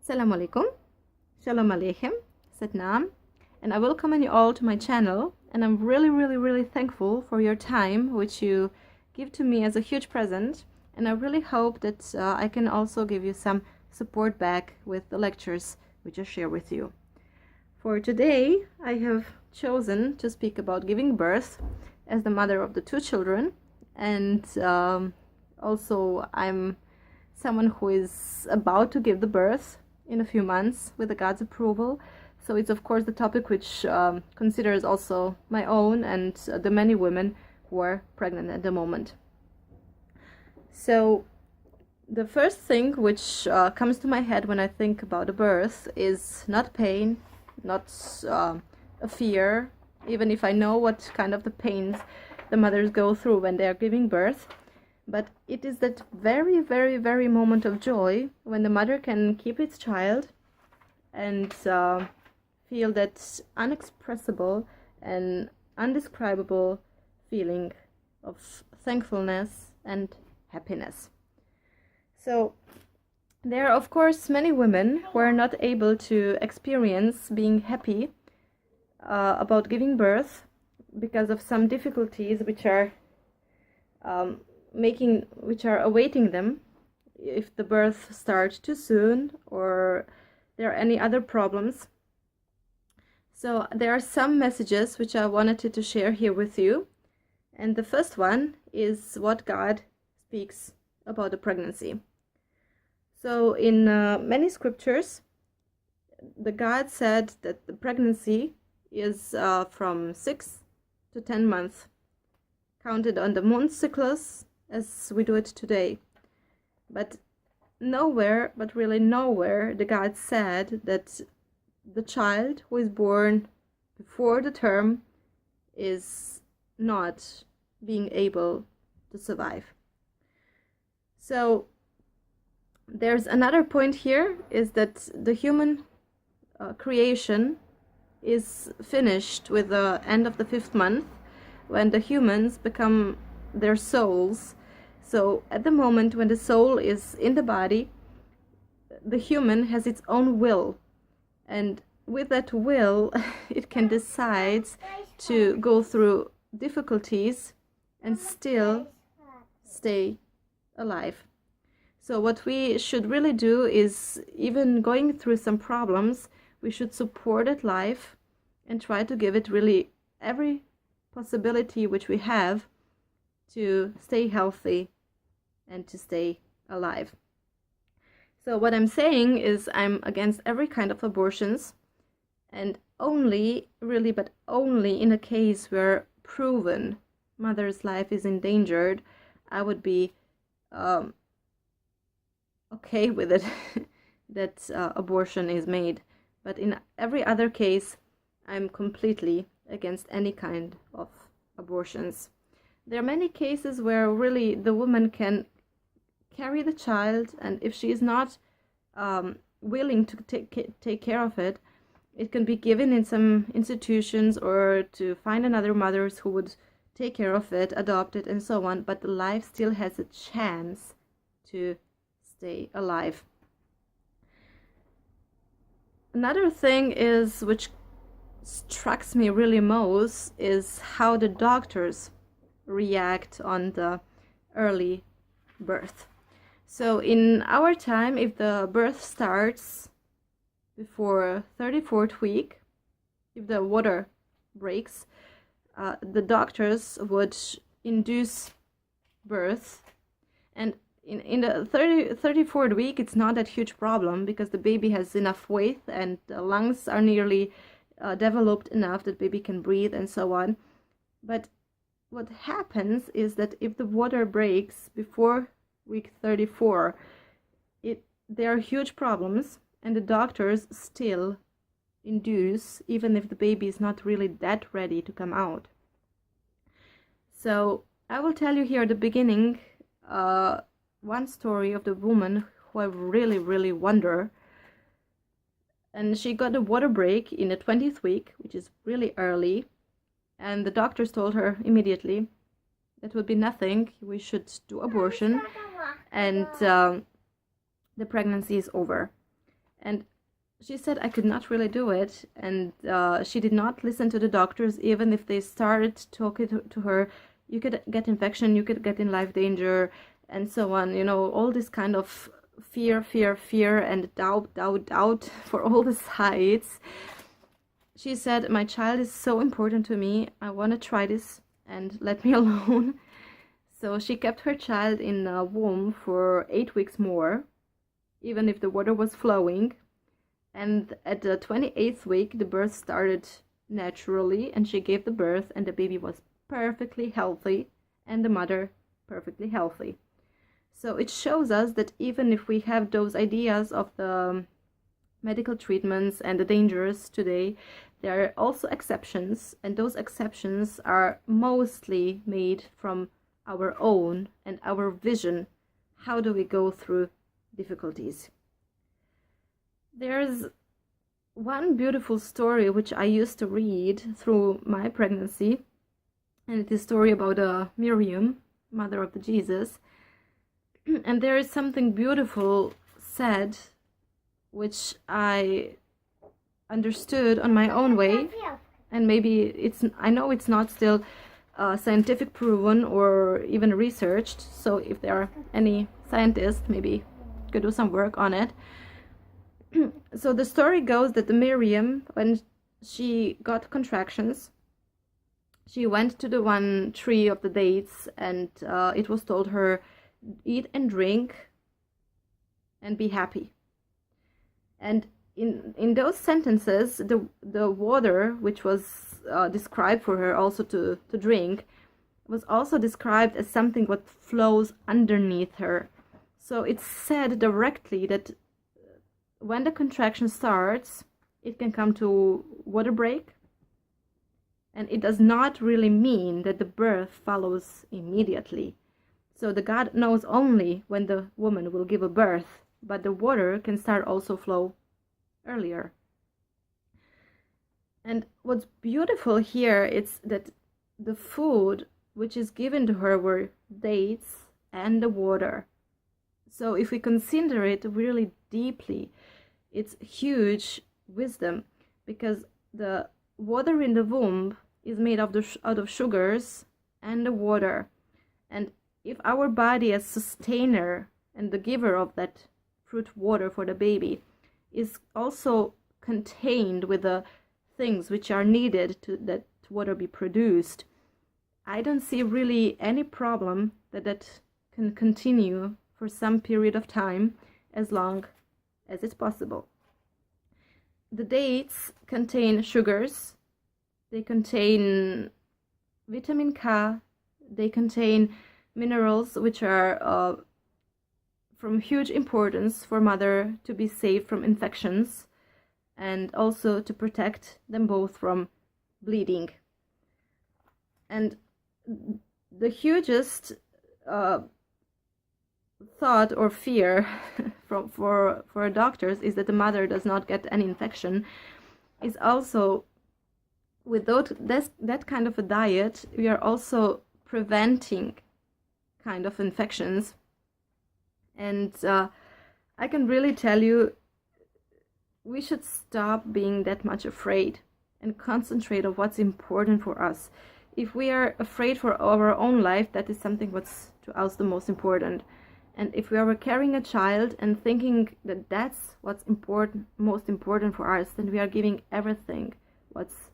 Assalamu alaikum, Shalom Aleichem, Satnam, and I welcome you all to my channel, and I'm really thankful for your time which you give to me as a huge present, and I really hope that I can also give you some support back with the lectures which I share with you. For today, I have chosen to speak about giving birth as the mother of the two children, and also I'm someone who is about to give the birth in a few months with the God's approval. So it's of course the topic which considers also my own and the many women who are pregnant at the moment. So the first thing which comes to my head when I think about a birth is not pain, not a fear, even if I know what kind of the pains the mothers go through when they are giving birth. But it is that very moment of joy when the mother can keep its child and feel that inexpressible and undescribable feeling of thankfulness and happiness. So there are of course many women who are not able to experience being happy about giving birth because of some difficulties which are awaiting them if the birth starts too soon or there are any other problems. So there are some messages which I wanted to share here with you, and the first one is what God speaks about the pregnancy. So in many scriptures the God said that the pregnancy is from 6 to 10 months, counted on the moon cycles as we do it today. But really nowhere, the God said that the child who is born before the term is not being able to survive. So there's another point here, is that the human creation is finished with the end of the 5th month, when the humans become their souls. So at the moment when the soul is in the body, the human has its own will, and with that will it can decide to go through difficulties and still stay alive. So what we should really do is, even going through some problems, we should support it life and try to give it really every possibility which we have to stay healthy and to stay alive. So what I'm saying is I'm against every kind of abortions, and only in a case where proven mother's life is endangered, I would be okay with it that abortion is made. But in every other case, I'm completely against any kind of abortions. There are many cases where really the woman can carry the child, and if she is not willing to take care of it, it can be given in some institutions or to find another mother who would take care of it, adopt it, and so on, but the life still has a chance to stay alive. Another thing is, which strikes me really most, is how the doctors react on the early birth. So in our time, if the birth starts before 34th week, if the water breaks, the doctors would induce birth, and in the 34th week it's not that huge problem because the baby has enough weight and the lungs are nearly developed enough that baby can breathe and so on. But what happens is that if the water breaks before week 34, there are huge problems, and the doctors still induce even if the baby is not really that ready to come out. So I will tell you here at the beginning one story of the woman who I really wonder. And she got a water break in the 20th week, which is really early, and the doctors told her immediately that would be nothing, we should do abortion, and the pregnancy is over. And she said I could not really do it, and she did not listen to the doctors, even if they started talking to her, you could get infection, you could get in life danger, and so on, all this kind of fear, and doubt for all the sides. She said, my child is so important to me, I want to try this, and let me alone. So she kept her child in a womb for 8 weeks more, even if the water was flowing. And at the 28th week, the birth started naturally, and she gave the birth, and the baby was perfectly healthy, and the mother perfectly healthy. So it shows us that even if we have those ideas of the medical treatments and the dangers today, there are also exceptions, and those exceptions are mostly made from our own and our vision. How do we go through difficulties? There's one beautiful story which I used to read through my pregnancy, and it is a story about Miriam, mother of the Jesus. And there is something beautiful said, which I understood on my own way, and maybe I know it's not still scientific proven or even researched, so if there are any scientists, maybe could do some work on it. So the story goes that Miriam, when she got contractions, she went to the one tree of the dates, and it was told her, eat and drink and be happy. And in those sentences, the water, which was described for her also to drink, was also described as something what flows underneath her. So it's said directly that when the contraction starts, it can come to water break, and it does not really mean that the birth follows immediately. So the God knows only when the woman will give a birth, but the water can start also flow earlier. And what's beautiful here is that the food which is given to her were dates and the water. So if we consider it really deeply, it's huge wisdom, because the water in the womb is made out of sugars and the water. And if our body as sustainer and the giver of that fruit water for the baby is also contained with the things which are needed to that water be produced, I don't see really any problem that can continue for some period of time, as long as it's possible. The dates contain sugars, they contain vitamin K, they contain minerals which are from huge importance for mother to be safe from infections, and also to protect them both from bleeding. And the hugest thought or fear for doctors is that the mother does not get any infection. Is also, without that kind of a diet, we are also preventing kind of infections. And I can really tell you, we should stop being that much afraid and concentrate on what's important for us. If we are afraid for our own life, that is something what's to us the most important. And if we are carrying a child and thinking that that's what's most important for us, then we are giving everything what's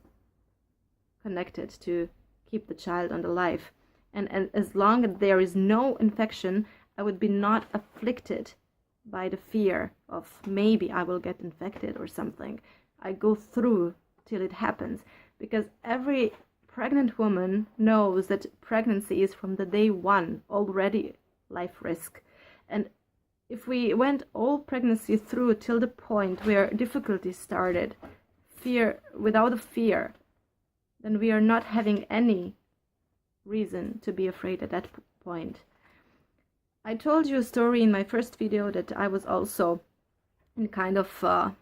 connected to keep the child on the life. And as long as there is no infection, I would be not afflicted by the fear of maybe I will get infected or something. I go through till it happens, because every pregnant woman knows that pregnancy is from the day one already life risk. And if we went all pregnancy through till the point where difficulty started, without a fear, then we are not having any reason to be afraid at that point. I told you a story in my first video that I was also in kind of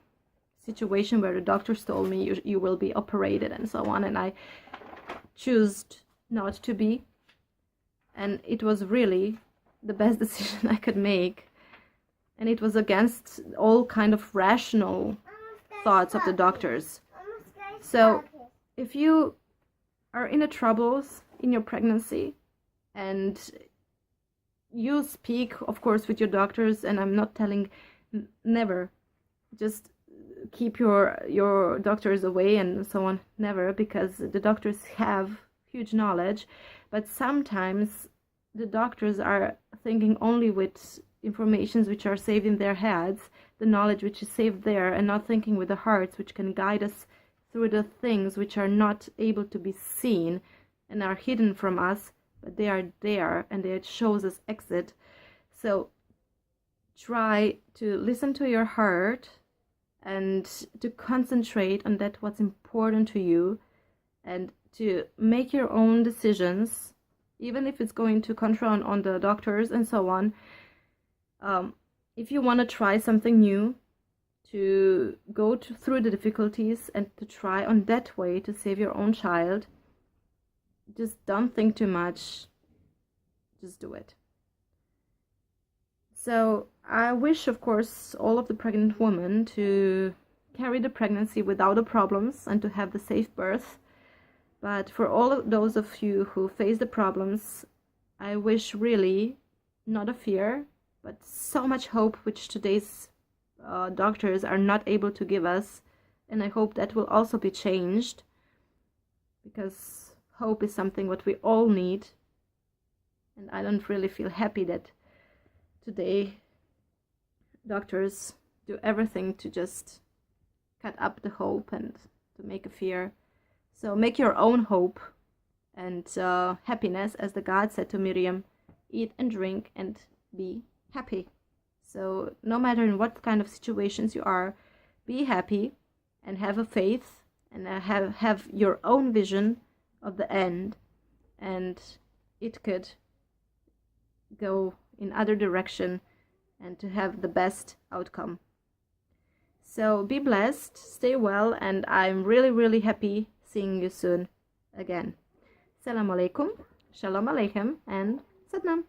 situation where the doctors told me you will be operated and so on, and I chose not to be, and it was really the best decision I could make. and it was against all kind of rational thoughts of the doctors. So if you are in a troubles in your pregnancy and you speak, of course, with your doctors, and I'm not telling never, just keep your doctors away and so on, never, because the doctors have huge knowledge, but sometimes the doctors are thinking only with informations which are saved in their heads, the knowledge which is saved there, and not thinking with the hearts, which can guide us through the things which are not able to be seen and are hidden from us, but they are there and it shows us exit. So try to listen to your heart and to concentrate on that what's important to you, and to make your own decisions, even if it's going to control on the doctors and so on. If you want to try something new, to go through the difficulties and to try on that way to save your own child, just don't think too much, just do it. So I wish, of course, all of the pregnant women to carry the pregnancy without the problems and to have the safe birth. But for all of those of you who face the problems, I wish really not a fear, but so much hope, which today's doctors are not able to give us. And I hope that will also be changed, because hope is something what we all need. And I don't really feel happy that today doctors do everything to just cut up the hope and to make a fear. So make your own hope and happiness, as the God said to Miriam, eat and drink and be happy. So no matter in what kind of situations you are, be happy and have a faith and have your own vision of the end, and it could go in other direction and to have the best outcome. So be blessed, stay well, and I'm really happy seeing you soon again. Assalamu alaikum, shalom aleichem, and Satnam.